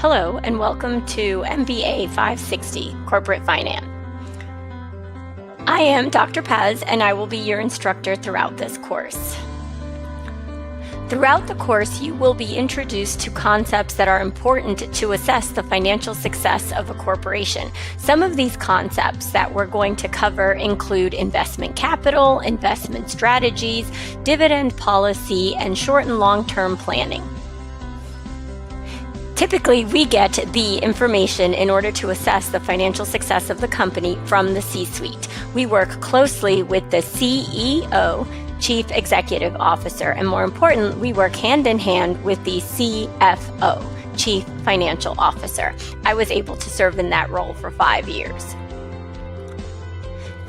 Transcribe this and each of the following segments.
Hello and welcome to MBA 560, Corporate Finance. I am Dr. Paz and I will be your instructor throughout this course. Throughout the course, you will be introduced to concepts that are important to assess the financial success of a corporation. Some of these concepts that we're going to cover include investment capital, investment strategies, dividend policy, and short and long-term planning. Typically, we get the information in order to assess the financial success of the company from the C-suite. We work closely with the CEO, Chief Executive Officer, and more important, we work hand in hand with the CFO, Chief Financial Officer. I was able to serve in that role for 5 years.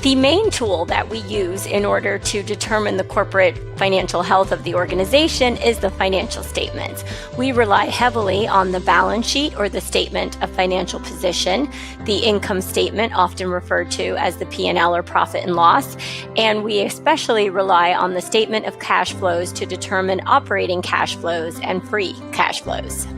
The main tool that we use in order to determine the corporate financial health of the organization is the financial statements. We rely heavily on the balance sheet or the statement of financial position, the income statement, often referred to as the P&L or profit and loss, and we especially rely on the statement of cash flows to determine operating cash flows and free cash flows.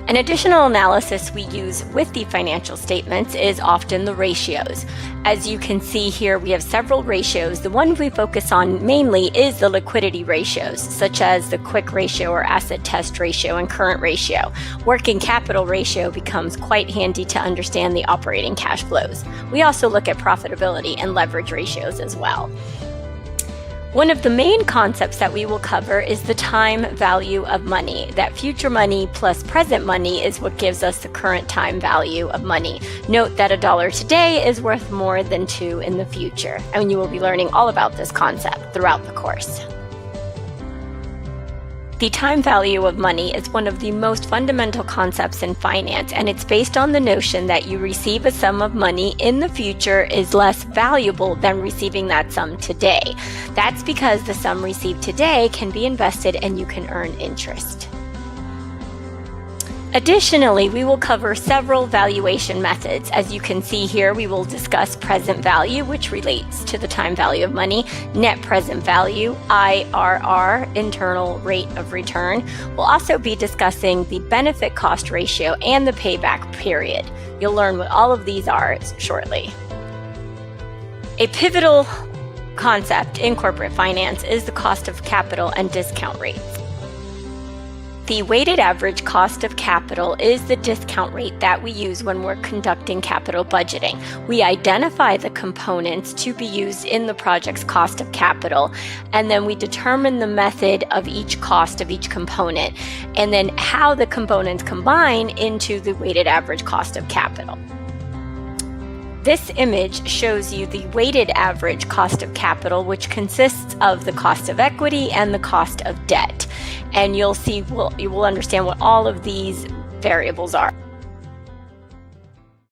An additional analysis we use with the financial statements is often the ratios. As you can see here, we have several ratios. The one we focus on mainly is the liquidity ratios, such as the quick ratio or asset test ratio and current ratio. Working capital ratio becomes quite handy to understand the operating cash flows. We also look at profitability and leverage ratios as well. One of the main concepts that we will cover is the time value of money. That future money plus present money is what gives us the current time value of money. Note that $1 today is worth more than $2 in the future, and you will be learning all about this concept throughout the course. The time value of money is one of the most fundamental concepts in finance, and it's based on the notion that you receive a sum of money in the future is less valuable than receiving that sum today. That's because the sum received today can be invested and you can earn interest. Additionally, we will cover several valuation methods. As you can see here, we will discuss present value, which relates to the time value of money, net present value, IRR, internal rate of return. We'll also be discussing the benefit cost ratio and the payback period. You'll learn what all of these are shortly. A pivotal concept in corporate finance is the cost of capital and discount rates. The weighted average cost of capital is the discount rate that we use when we're conducting capital budgeting. We identify the components to be used in the project's cost of capital, and then we determine the method of each cost of each component, and then how the components combine into the weighted average cost of capital. This image shows you the weighted average cost of capital, which consists of the cost of equity and the cost of debt. And you'll see, you will understand what all of these variables are.